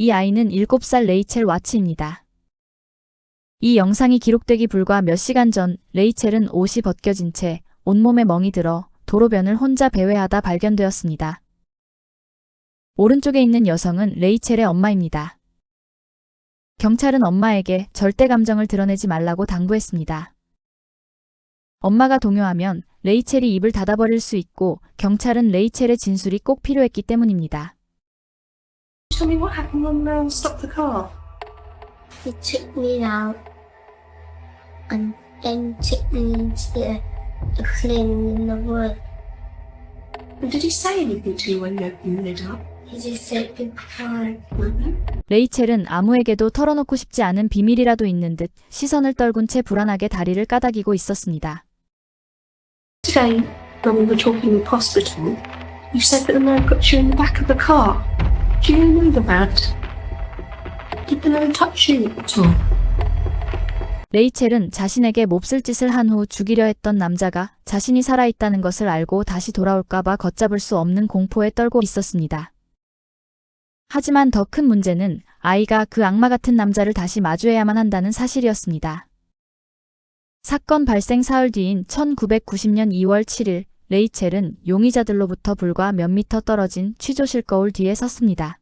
이 아이는 7살 레이첼 와츠입니다. 이 영상이 기록되기 불과 몇 시간 전 레이첼은 옷이 벗겨진 채 온몸에 멍이 들어 도로변을 혼자 배회하다 발견되었습니다. 오른쪽에 있는 여성은 레이첼의 엄마입니다. 경찰은 엄마에게 절대 감정을 드러내지 말라고 당부했습니다. 엄마가 동요하면 레이첼이 입을 닫아버릴 수 있고 경찰은 레이첼의 진술이 꼭 필요했기 때문입니다. Tell me what happened when Mel stopped the car. He took me out and then took me into the clearing in the wood. And did he say anything to you when you opened the lid up? He just said goodbye. 레이첼은 아무에게도 털어놓고 싶지 않은 비밀이라도 있는 듯 시선을 떨군 채 불안하게 다리를 까닥이고 있었습니다. Today, when we were talking in the hospital, you said that the man got you in the back of the car. Do you know the man? Did the man touch you at all? 레이첼은 자신에게 몹쓸 짓을 한 후 죽이려 했던 남자가 자신이 살아있다는 것을 알고 다시 돌아올까봐 걷잡을 수 없는 공포에 떨고 있었습니다. 하지만 더 큰 문제는 아이가 그 악마 같은 남자를 다시 마주해야만 한다는 사실이었습니다. 사건 발생 사흘 뒤인 1990년 2월 7일 레이첼은 용의자들로부터 불과 몇 미터 떨어진 취조실 거울 뒤에 섰습니다.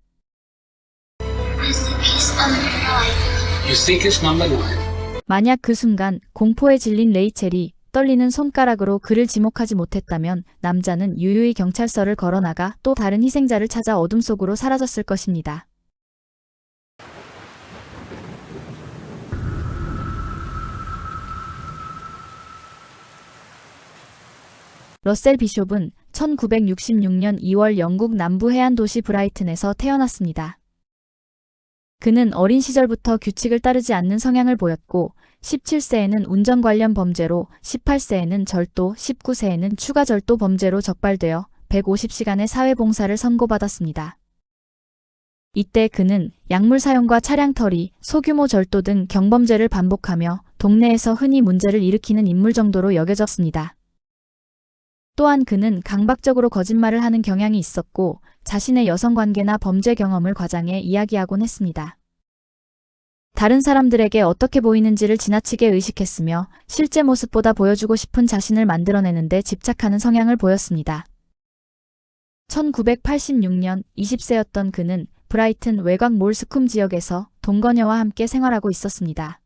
You think it's number 9? 만약 그 순간 공포에 질린 레이첼이 떨리는 손가락으로 그를 지목하지 못했다면 남자는 유유히 경찰서를 걸어나가 또 다른 희생자를 찾아 어둠 속으로 사라졌을 것입니다. 러셀 비숍은 1966년 2월 영국 남부 해안 도시 브라이튼에서 태어났습니다. 그는 어린 시절부터 규칙을 따르지 않는 성향을 보였고 17세에는 운전 관련 범죄로, 18세에는 절도, 19세에는 추가 절도 범죄로 적발되어 150시간의 사회봉사를 선고받았습니다. 이때 그는 약물 사용과 차량 털이, 소규모 절도 등 경범죄를 반복하며 동네에서 흔히 문제를 일으키는 인물 정도로 여겨졌습니다. 또한 그는 강박적으로 거짓말을 하는 경향이 있었고 자신의 여성관계나 범죄 경험을 과장해 이야기하곤 했습니다. 다른 사람들에게 어떻게 보이는지를 지나치게 의식했으며 실제 모습보다 보여주고 싶은 자신을 만들어내는데 집착하는 성향을 보였습니다. 1986년 20세였던 그는 브라이튼 외곽 몰스쿰 지역에서 동거녀와 함께 생활하고 있었습니다.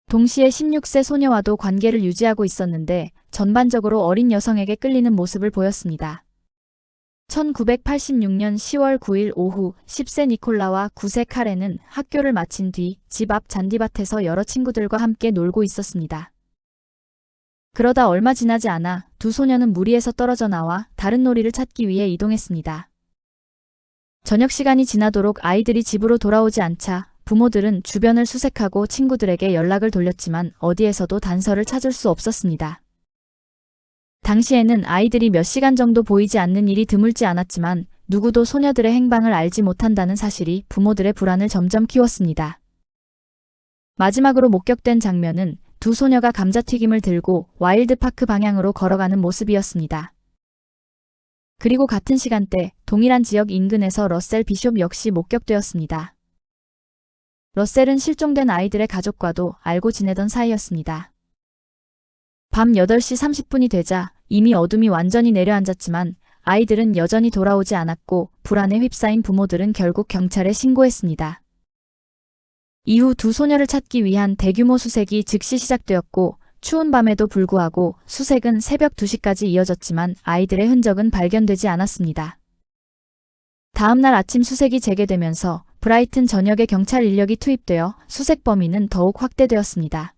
동시에 16세 소녀와도 관계를 유지하고 있었는데 전반적으로 어린 여성에게 끌리는 모습을 보였습니다. 1986년 10월 9일 오후 10세 니콜라와 9세 카렌은 학교를 마친 뒤 집 앞 잔디밭에서 여러 친구들과 함께 놀고 있었습니다. 그러다 얼마 지나지 않아 두 소녀는 무리에서 떨어져 나와 다른 놀이를 찾기 위해 이동했습니다. 저녁 시간이 지나도록 아이들이 집으로 돌아오지 않자 부모들은 주변을 수색하고 친구들에게 연락을 돌렸지만 어디에서도 단서를 찾을 수 없었습니다. 당시에는 아이들이 몇 시간 정도 보이지 않는 일이 드물지 않았지만 누구도 소녀들의 행방을 알지 못한다는 사실이 부모들의 불안을 점점 키웠습니다. 마지막으로 목격된 장면은 두 소녀가 감자튀김을 들고 와일드파크 방향으로 걸어가는 모습이었습니다. 그리고 같은 시간대 동일한 지역 인근에서 러셀 비숍 역시 목격되었습니다. 러셀은 실종된 아이들의 가족과도 알고 지내던 사이였습니다. 밤 8시 30분이 되자 이미 어둠이 완전히 내려앉았지만 아이들은 여전히 돌아오지 않았고 불안에 휩싸인 부모들은 결국 경찰에 신고했습니다. 이후 두 소녀를 찾기 위한 대규모 수색이 즉시 시작되었고 추운 밤에도 불구하고 수색은 새벽 2시까지 이어졌지만 아이들의 흔적은 발견되지 않았습니다. 다음 날 아침 수색이 재개되면서 브라이튼 전역에 경찰 인력이 투입되어 수색 범위는 더욱 확대되었습니다.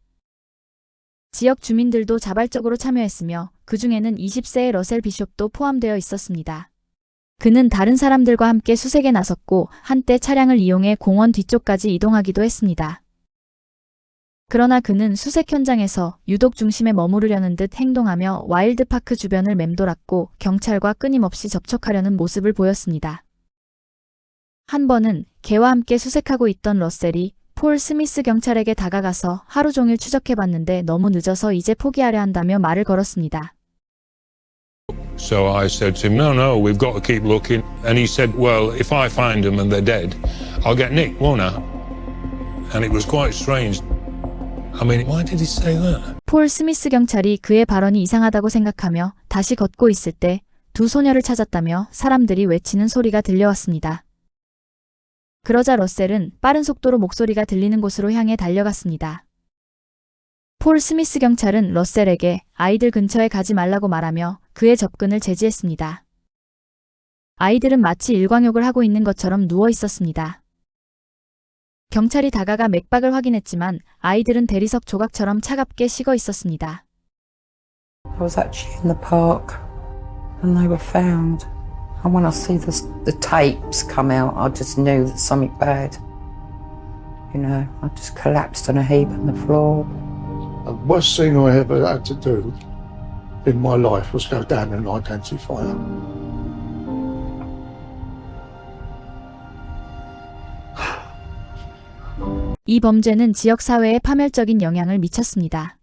지역 주민들도 자발적으로 참여했으며 그 중에는 20세의 러셀 비숍도 포함되어 있었습니다. 그는 다른 사람들과 함께 수색에 나섰고 한때 차량을 이용해 공원 뒤쪽까지 이동하기도 했습니다. 그러나 그는 수색 현장에서 유독 중심에 머무르려는 듯 행동하며 와일드파크 주변을 맴돌았고 경찰과 끊임없이 접촉하려는 모습을 보였습니다. 한 번은 개와 함께 수색하고 있던 러셀이 폴 스미스 경찰에게 다가가서 하루 종일 추적해봤는데 너무 늦어서 이제 포기하려 한다며 말을 걸었습니다. So I said to him, no, we've got to keep looking. And he said, well, if I find them and they're dead, I'll get Nick, won't I? And it was quite strange. I mean, why did he say that? 폴 스미스 경찰이 그의 발언이 이상하다고 생각하며 다시 걷고 있을 때 두 소녀를 찾았다며 사람들이 외치는 소리가 들려왔습니다. 그러자 러셀은 빠른 속도로 목소리가 들리는 곳으로 향해 달려갔습니다. 폴 스미스 경찰은 러셀에게 아이들 근처에 가지 말라고 말하며 그의 접근을 제지했습니다. 아이들은 마치 일광욕을 하고 있는 것처럼 누워 있었습니다. 경찰이 다가가 맥박을 확인했지만 아이들은 대리석 조각처럼 차갑게 식어 있었습니다. I was actually in the park and they were found. And when I see the tapes come out, I just knew that something bad. You know, I just collapsed on a heap on the floor. The worst thing I ever had to do in my life was go down an identifier. 이 범죄는 지역 사회에 파멸적인 영향을 미쳤습니다.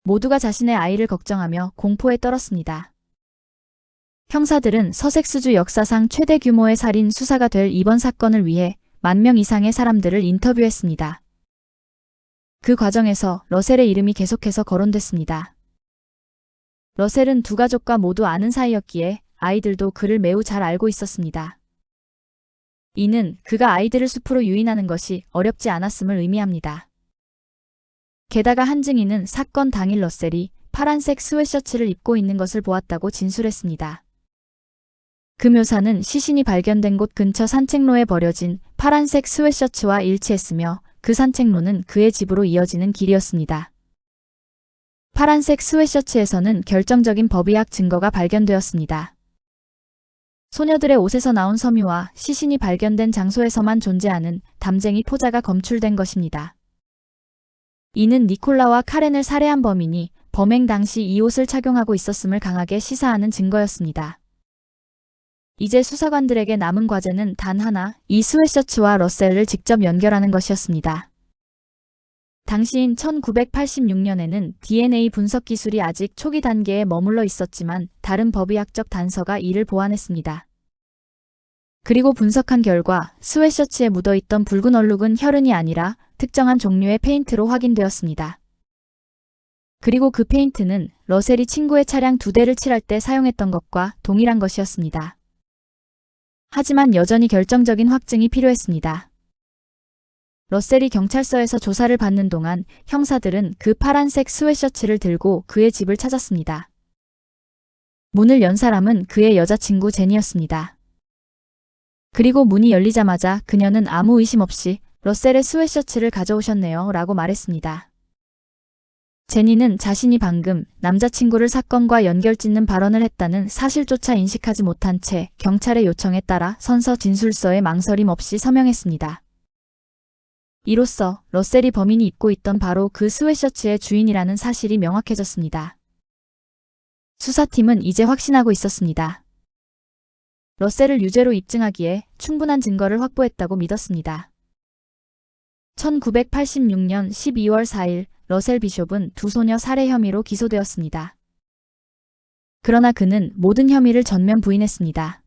모두가 자신의 아이를 걱정하며 공포에 떨었습니다. 형사들은 서섹스주 역사상 최대 규모의 살인 수사가 될 이번 사건을 위해 10,000명 이상의 사람들을 인터뷰했습니다. 그 과정에서 러셀의 이름이 계속해서 거론됐습니다. 러셀은 두 가족과 모두 아는 사이였기에 아이들도 그를 매우 잘 알고 있었습니다. 이는 그가 아이들을 숲으로 유인하는 것이 어렵지 않았음을 의미합니다. 게다가 한 증인은 사건 당일 러셀이 파란색 스웨셔츠를 입고 있는 것을 보았다고 진술했습니다. 그 묘사는 시신이 발견된 곳 근처 산책로에 버려진 파란색 스웨셔츠와 일치했으며 그 산책로는 그의 집으로 이어지는 길이었습니다. 파란색 스웨셔츠에서는 결정적인 법의학 증거가 발견되었습니다. 소녀들의 옷에서 나온 섬유와 시신이 발견된 장소에서만 존재하는 담쟁이 포자가 검출된 것입니다. 이는 니콜라와 카렌을 살해한 범인이 범행 당시 이 옷을 착용하고 있었음을 강하게 시사하는 증거였습니다. 이제 수사관들에게 남은 과제는 단 하나, 이 스웨셔츠와 러셀을 직접 연결하는 것이었습니다. 당시인 1986년에는 DNA 분석 기술이 아직 초기 단계에 머물러 있었지만 다른 법의학적 단서가 이를 보완했습니다. 그리고 분석한 결과 스웨셔츠에 묻어있던 붉은 얼룩은 혈흔이 아니라 특정한 종류의 페인트로 확인되었습니다. 그리고 그 페인트는 러셀이 친구의 차량 2대를 칠할 때 사용했던 것과 동일한 것이었습니다. 하지만 여전히 결정적인 확증이 필요했습니다. 러셀이 경찰서에서 조사를 받는 동안 형사들은 그 파란색 스웨셔츠를 들고 그의 집을 찾았습니다. 문을 연 사람은 그의 여자친구 제니였습니다. 그리고 문이 열리자마자 그녀는 아무 의심 없이 러셀의 스웨셔츠를 가져오셨네요 라고 말했습니다. 제니는 자신이 방금 남자친구를 사건과 연결짓는 발언을 했다는 사실조차 인식하지 못한 채 경찰의 요청에 따라 선서 진술서에 망설임 없이 서명했습니다. 이로써 러셀이 범인이 입고 있던 바로 그 스웨셔츠의 주인이라는 사실이 명확해졌습니다. 수사팀은 이제 확신하고 있었습니다. 러셀을 유죄로 입증하기에 충분한 증거를 확보했다고 믿었습니다. 1986년 12월 4일 러셀 비숍은 두 소녀 살해 혐의로 기소되었습니다. 그러나 그는 모든 혐의를 전면 부인했습니다.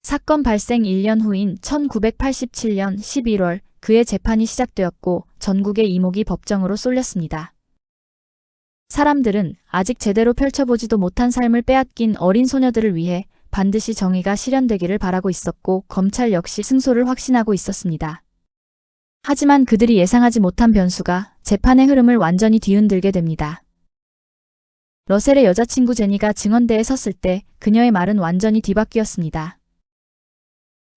사건 발생 1년 후인 1987년 11월 그의 재판이 시작되었고 전국의 이목이 법정으로 쏠렸습니다. 사람들은 아직 제대로 펼쳐보지도 못한 삶을 빼앗긴 어린 소녀들을 위해 반드시 정의가 실현되기를 바라고 있었고 검찰 역시 승소를 확신하고 있었습니다. 하지만 그들이 예상하지 못한 변수가 재판의 흐름을 완전히 뒤흔들게 됩니다. 러셀의 여자친구 제니가 증언대에 섰을 때 그녀의 말은 완전히 뒤바뀌었습니다.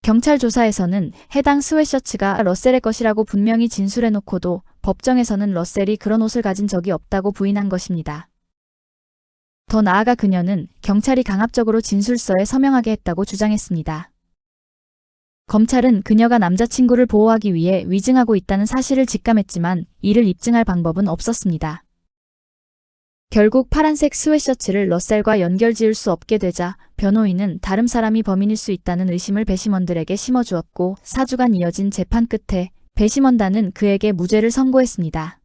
경찰 조사에서는 해당 스웨셔츠가 러셀의 것이라고 분명히 진술해놓고도 법정에서는 러셀이 그런 옷을 가진 적이 없다고 부인한 것입니다. 더 나아가 그녀는 경찰이 강압적으로 진술서에 서명하게 했다고 주장했습니다. 검찰은 그녀가 남자친구를 보호하기 위해 위증하고 있다는 사실을 직감했지만 이를 입증할 방법은 없었습니다. 결국 파란색 스웨셔츠를 러셀과 연결지을 수 없게 되자 변호인은 다른 사람이 범인일 수 있다는 의심을 배심원들에게 심어주었고 4주간 이어진 재판 끝에 배심원단은 그에게 무죄를 선고했습니다.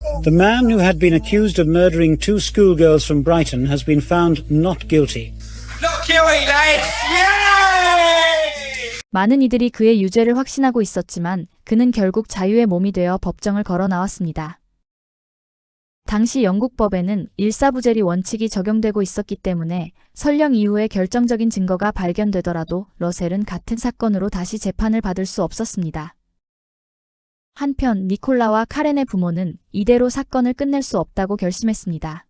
The man who had been accused of murdering 2 schoolgirls from Brighton has been found not guilty. Not guilty, lads! Yay! 많은 이들이 그의 유죄를 확신하고 있었지만 그는 결국 자유의 몸이 되어 법정을 걸어 나왔습니다. 당시 영국 법에는 일사부재리 원칙이 적용되고 있었기 때문에 설령 이후에 결정적인 증거가 발견되더라도 러셀은 같은 사건으로 다시 재판을 받을 수 없었습니다. 한편 니콜라와 카렌의 부모는 이대로 사건을 끝낼 수 없다고 결심했습니다.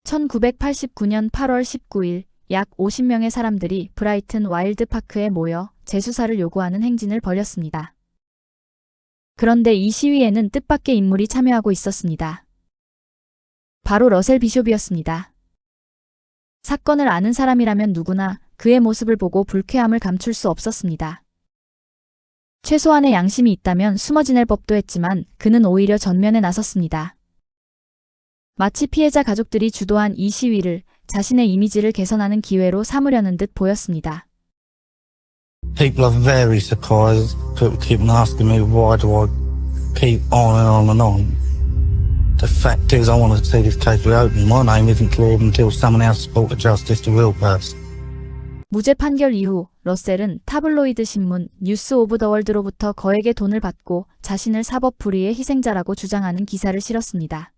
1989년 8월 19일 약 50명의 사람들이 브라이튼 와일드파크에 모여 재수사를 요구하는 행진을 벌였습니다. 그런데 이 시위에는 뜻밖의 인물이 참여하고 있었습니다. 바로 러셀 비숍이었습니다. 사건을 아는 사람이라면 누구나 그의 모습을 보고 불쾌함을 감출 수 없었습니다. 최소한의 양심이 있다면 숨어 지낼 법도 했지만 그는 오히려 전면에 나섰습니다. 마치 피해자 가족들이 주도한 이 시위를 자신의 이미지를 개선하는 기회로 삼으려는 듯 보였습니다. People are very surprised. People keep asking me why do I keep on and on and on. The fact is I want to see this case reopened. My name isn't cleared until someone else brought the justice to real person. 무죄 판결 이후 러셀은 타블로이드 신문 뉴스 오브 더 월드로부터 거액의 돈을 받고 자신을 사법 불의의 희생자라고 주장하는 기사를 실었습니다.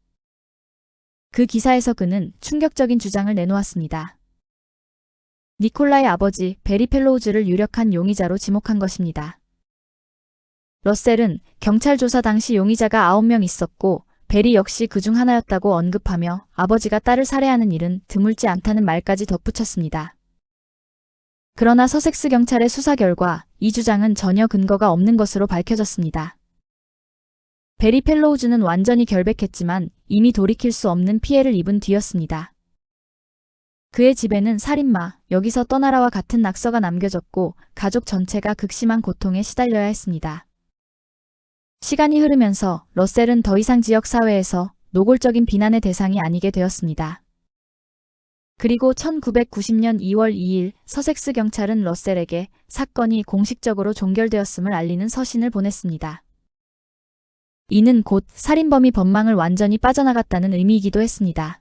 그 기사에서 그는 충격적인 주장을 내놓았습니다. 니콜라의 아버지 베리 펠로우즈를 유력한 용의자로 지목한 것입니다. 러셀은 경찰 조사 당시 용의자가 9명 있었고 베리 역시 그중 하나였다고 언급하며 아버지가 딸을 살해하는 일은 드물지 않다는 말까지 덧붙였습니다. 그러나 서섹스 경찰의 수사 결과 이 주장은 전혀 근거가 없는 것으로 밝혀졌습니다. 베리 펠로우즈는 완전히 결백했지만 이미 돌이킬 수 없는 피해를 입은 뒤였습니다. 그의 집에는 살인마, 여기서 떠나라와 같은 낙서가 남겨졌고 가족 전체가 극심한 고통에 시달려야 했습니다. 시간이 흐르면서 러셀은 더 이상 지역 사회에서 노골적인 비난의 대상이 아니게 되었습니다. 그리고 1990년 2월 2일 서섹스 경찰은 러셀에게 사건이 공식적으로 종결되었음을 알리는 서신을 보냈습니다. 이는 곧 살인범이 법망을 완전히 빠져나갔다는 의미이기도 했습니다.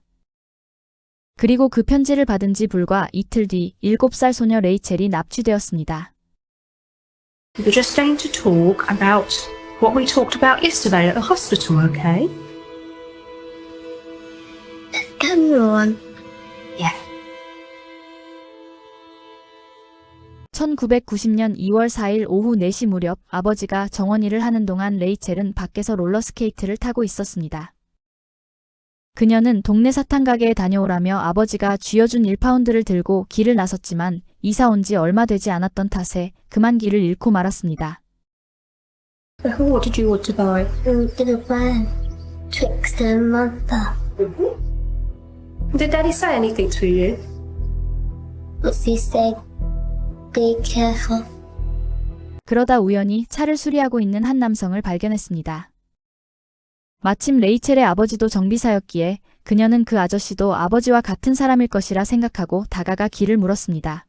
그리고 그 편지를 받은 지 불과 이틀 뒤 7살 소녀 레이첼이 납치되었습니다. We're just going to talk about what we talked about yesterday at the hospital, okay? Carry on. Yeah. 1990년 2월 4일 오후 4시 무렵 아버지가 정원일을 하는 동안 레이첼은 밖에서 롤러스케이트를 타고 있었습니다. 그녀는 동네 사탕 가게에 다녀오라며 아버지가 쥐어준 1파운드를 들고 길을 나섰지만 이사 온 지 얼마 되지 않았던 탓에 그만 길을 잃고 말았습니다. What did you want to buy? Who did a plan? Trickster and mother. Did Daddy say anything to you? What's he said? Be careful. 그러다 우연히 차를 수리하고 있는 한 남성을 발견했습니다. 마침 레이첼의 아버지도 정비사였기에 그녀는 그 아저씨도 아버지와 같은 사람일 것이라 생각하고 다가가 길을 물었습니다.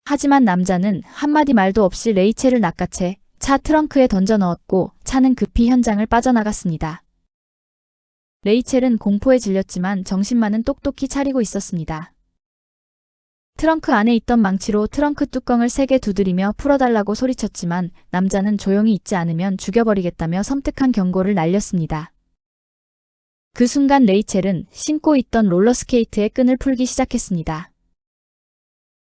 하지만 남자는 한마디 말도 없이 레이첼을 낚아채 차 트렁크에 던져 넣었고 차는 급히 현장을 빠져나갔습니다. 레이첼은 공포에 질렸지만 정신만은 똑똑히 차리고 있었습니다. 트렁크 안에 있던 망치로 트렁크 뚜껑을 세게 두드리며 풀어달라고 소리쳤지만 남자는 조용히 있지 않으면 죽여버리겠다며 섬뜩한 경고를 날렸습니다. 그 순간 레이첼은 신고 있던 롤러스케이트의 끈을 풀기 시작했습니다.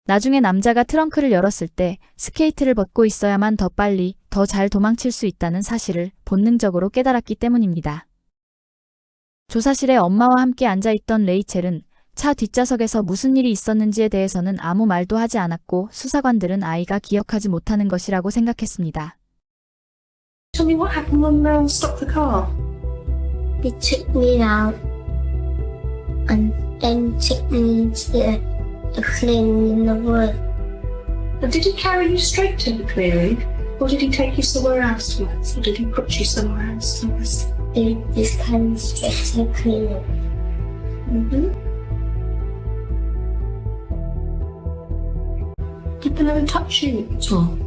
나중에 남자가 트렁크를 열었을 때 스케이트를 벗고 있어야만 더 빨리, 더 잘 도망칠 수 있다는 사실을 본능적으로 깨달았기 때문입니다. 조사실에 엄마와 함께 앉아있던 레이첼은 차 뒷좌석에서 무슨 일이 있었는지에 대해서는 아무 말도 하지 않았고 수사관들은 아이가 기억하지 못하는 것이라고 생각했습니다. Tell me what happened when Mel stopped the car. They took me out and then took me into the clearing in the wood. And did he carry you straight to the clearing? Or did he take you somewhere else first? Or did he put you somewhere else first? They just came straight to the clearing. Did the man touch you at all?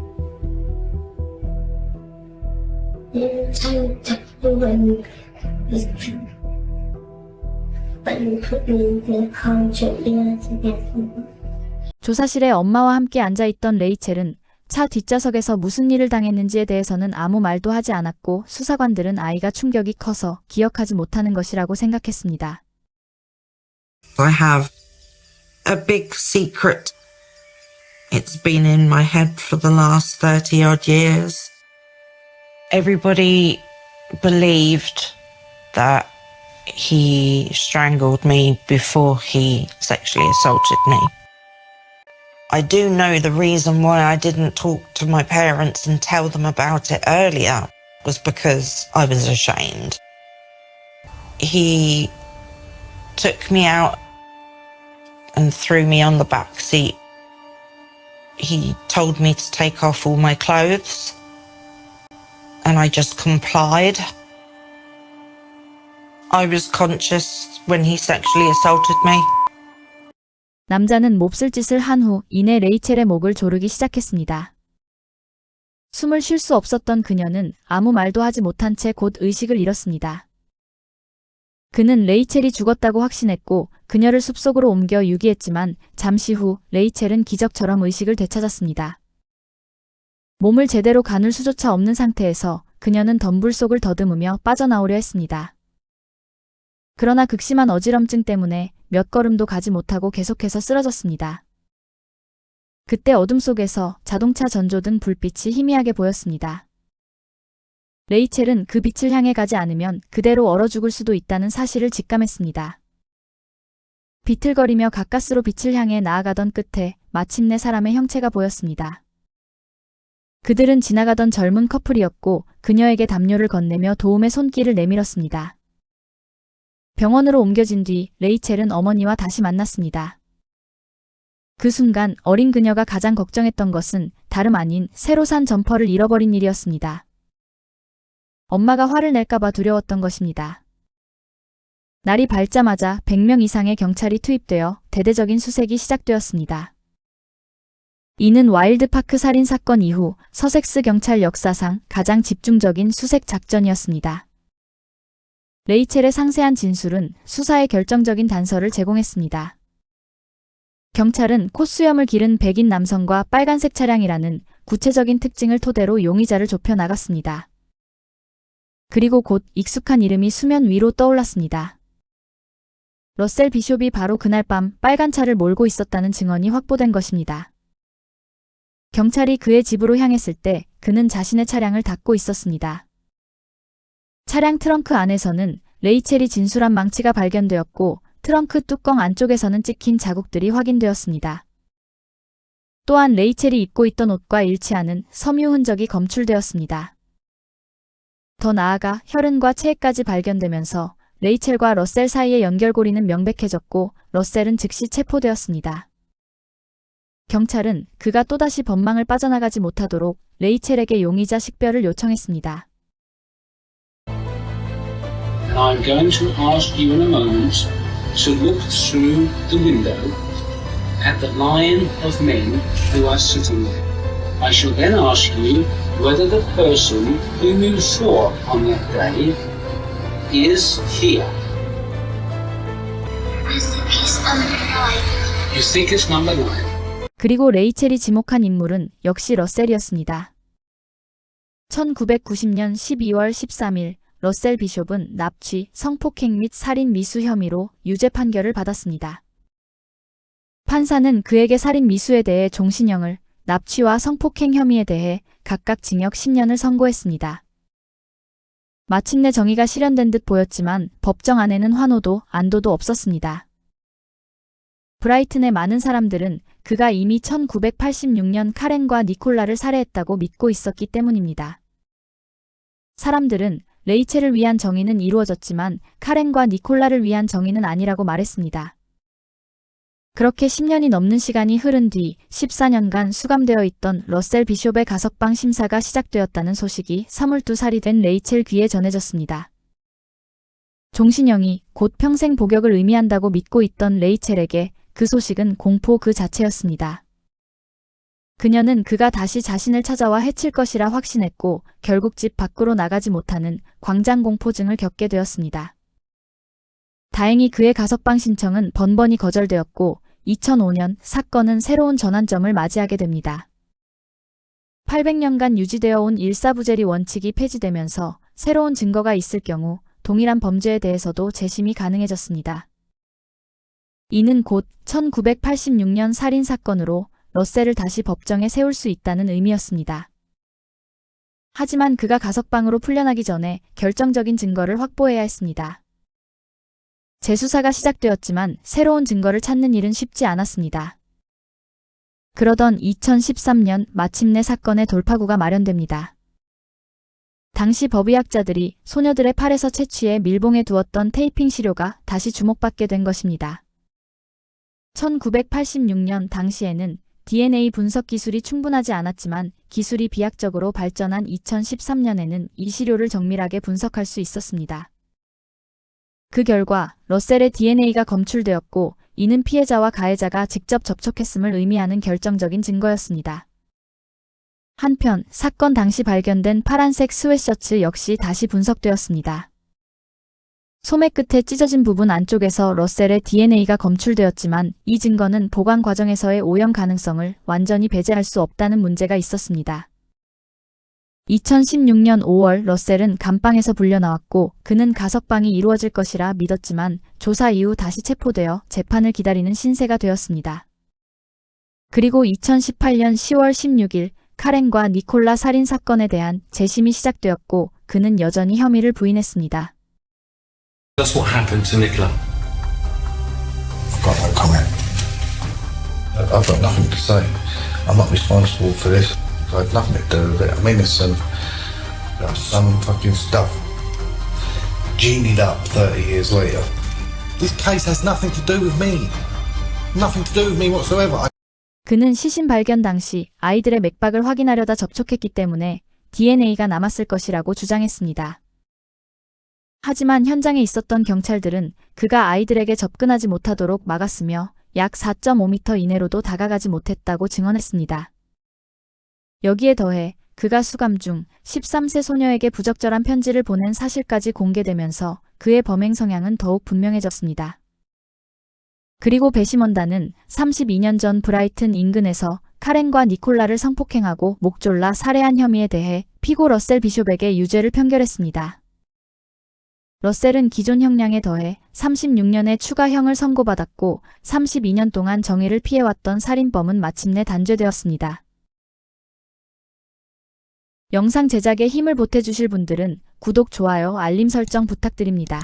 They told when you put me in the car and took me out again. 조사실에 엄마와 함께 앉아있던 레이첼은 차 뒷좌석에서 무슨 일을 당했는지에 대해서는 아무 말도 하지 않았고 수사관들은 아이가 충격이 커서 기억하지 못하는 것이라고 생각했습니다. I have a big secret. It's been in my head for the last 30 odd years. Everybody believed that he strangled me before he sexually assaulted me. I do know the reason why I didn't talk to my parents and tell them about it earlier was because I was ashamed. He took me out and threw me on the back seat. He told me to take off all my clothes, and I just complied. I was conscious when he sexually assaulted me. 남자는 몹쓸 짓을 한 후 이내 레이첼의 목을 조르기 시작했습니다. 숨을 쉴 수 없었던 그녀는 아무 말도 하지 못한 채 곧 의식을 잃었습니다. 그는 레이첼이 죽었다고 확신했고 그녀를 숲속으로 옮겨 유기했지만 잠시 후 레이첼은 기적처럼 의식을 되찾았습니다. 몸을 제대로 가눌 수조차 없는 상태에서 그녀는 덤불 속을 더듬으며 빠져나오려 했습니다. 그러나 극심한 어지럼증 때문에 몇 걸음도 가지 못하고 계속해서 쓰러졌습니다. 그때 어둠 속에서 자동차 전조등 불빛이 희미하게 보였습니다. 레이첼은 그 빛을 향해 가지 않으면 그대로 얼어 죽을 수도 있다는 사실을 직감했습니다. 비틀거리며 가까스로 빛을 향해 나아가던 끝에 마침내 사람의 형체가 보였습니다. 그들은 지나가던 젊은 커플이었고 그녀에게 담요를 건네며 도움의 손길을 내밀었습니다. 병원으로 옮겨진 뒤 레이첼은 어머니와 다시 만났습니다. 그 순간 어린 그녀가 가장 걱정했던 것은 다름 아닌 새로 산 점퍼를 잃어버린 일이었습니다. 엄마가 화를 낼까봐 두려웠던 것입니다. 날이 밝자마자 100명 이상의 경찰이 투입되어 대대적인 수색이 시작되었습니다. 이는 와일드파크 살인 사건 이후 서섹스 경찰 역사상 가장 집중적인 수색 작전이었습니다. 레이첼의 상세한 진술은 수사에 결정적인 단서를 제공했습니다. 경찰은 콧수염을 기른 백인 남성과 빨간색 차량이라는 구체적인 특징을 토대로 용의자를 좁혀 나갔습니다. 그리고 곧 익숙한 이름이 수면 위로 떠올랐습니다. 러셀 비숍이 바로 그날 밤 빨간 차를 몰고 있었다는 증언이 확보된 것입니다. 경찰이 그의 집으로 향했을 때 그는 자신의 차량을 닫고 있었습니다. 차량 트렁크 안에서는 레이첼이 진술한 망치가 발견되었고 트렁크 뚜껑 안쪽에서는 찍힌 자국들이 확인되었습니다. 또한 레이첼이 입고 있던 옷과 일치하는 섬유 흔적이 검출되었습니다. 더 나아가 혈흔과 체액까지 발견되면서 레이첼과 러셀 사이의 연결고리는 명백해졌고 러셀은 즉시 체포되었습니다. 경찰은 그가 또다시 법망을 빠져나가지 못하도록 레이첼에게 용의자 식별을 요청했습니다. And I'm going to ask you in a moment to look through the window at the line of men who are sitting there. I shall then ask you whether the person whom you saw on that day is here. You think it's number 9? 그리고 레이첼이 지목한 인물은 역시 러셀이었습니다. 1990년 12월 13일 러셀 비숍은 납치, 성폭행 및 살인 미수 혐의로 유죄 판결을 받았습니다. 판사는 그에게 살인 미수에 대해 종신형을, 납치와 성폭행 혐의에 대해 각각 징역 10년을 선고했습니다. 마침내 정의가 실현된 듯 보였지만 법정 안에는 환호도 안도도 없었습니다. 브라이튼의 많은 사람들은 그가 이미 1986년 카렌과 니콜라를 살해했다고 믿고 있었기 때문입니다. 사람들은 레이첼을 위한 정의는 이루어졌지만 카렌과 니콜라를 위한 정의는 아니라고 말했습니다. 그렇게 10년이 넘는 시간이 흐른 뒤 14년간 수감되어 있던 러셀 비숍의 가석방 심사가 시작되었다는 소식이 22살이 된 레이첼 귀에 전해졌습니다. 종신형이 곧 평생 복역을 의미한다고 믿고 있던 레이첼에게 그 소식은 공포 그 자체였습니다. 그녀는 그가 다시 자신을 찾아와 해칠 것이라 확신했고 결국 집 밖으로 나가지 못하는 광장공포증을 겪게 되었습니다. 다행히 그의 가석방 신청은 번번이 거절되었고 2005년 사건은 새로운 전환점을 맞이하게 됩니다. 800년간 유지되어 온 일사부재리 원칙이 폐지되면서 새로운 증거가 있을 경우 동일한 범죄에 대해서도 재심이 가능해졌습니다. 이는 곧 1986년 살인사건으로 러셀을 다시 법정에 세울 수 있다는 의미였습니다. 하지만 그가 가석방으로 풀려나기 전에 결정적인 증거를 확보해야 했습니다. 재수사가 시작되었지만 새로운 증거를 찾는 일은 쉽지 않았습니다. 그러던 2013년 마침내 사건의 돌파구가 마련됩니다. 당시 법의학자들이 소녀들의 팔에서 채취해 밀봉해 두었던 테이핑 시료가 다시 주목받게 된 것입니다. 1986년 당시에는 DNA 분석 기술이 충분하지 않았지만 기술이 비약적으로 발전한 2013년에는 이 시료를 정밀하게 분석할 수 있었습니다. 그 결과 러셀의 DNA가 검출되었고 이는 피해자와 가해자가 직접 접촉했음을 의미하는 결정적인 증거였습니다. 한편 사건 당시 발견된 파란색 스웨셔츠 역시 다시 분석되었습니다. 소매 끝에 찢어진 부분 안쪽에서 러셀의 DNA가 검출되었지만 이 증거는 보관 과정에서의 오염 가능성을 완전히 배제할 수 없다는 문제가 있었습니다. 2016년 5월 러셀은 감방에서 불려나왔고 그는 가석방이 이루어질 것이라 믿었지만 조사 이후 다시 체포되어 재판을 기다리는 신세가 되었습니다. 그리고 2018년 10월 16일 카렌과 니콜라 살인 사건에 대한 재심이 시작되었고 그는 여전히 혐의를 부인했습니다. That's what happened to Nicola. I've got no comment. I've got nothing to say. I'm not responsible for this. I had nothing to do with it. I mean, it's some fucking stuff genied up 30 years later. This case has nothing to do with me. Nothing to do with me whatsoever. 그는 시신 발견 당시 아이들의 맥박을 확인하려다 접촉했기 때문에 DNA가 남았을 것이라고 주장했습니다. 하지만 현장에 있었던 경찰들은 그가 아이들에게 접근하지 못하도록 막았으며 약 4.5m 이내로도 다가가지 못했다고 증언했습니다. 여기에 더해 그가 수감 중 13세 소녀에게 부적절한 편지를 보낸 사실까지 공개되면서 그의 범행 성향은 더욱 분명해졌습니다. 그리고 배심원단은 32년 전 브라이튼 인근에서 카렌과 니콜라를 성폭행하고 목 졸라 살해한 혐의에 대해 피고 러셀 비숍에게 유죄를 판결했습니다. 러셀은 기존 형량에 더해 36년의 추가형을 선고받았고 32년 동안 정의를 피해왔던 살인범은 마침내 단죄되었습니다. 영상 제작에 힘을 보태주실 분들은 구독, 좋아요, 알림 설정 부탁드립니다.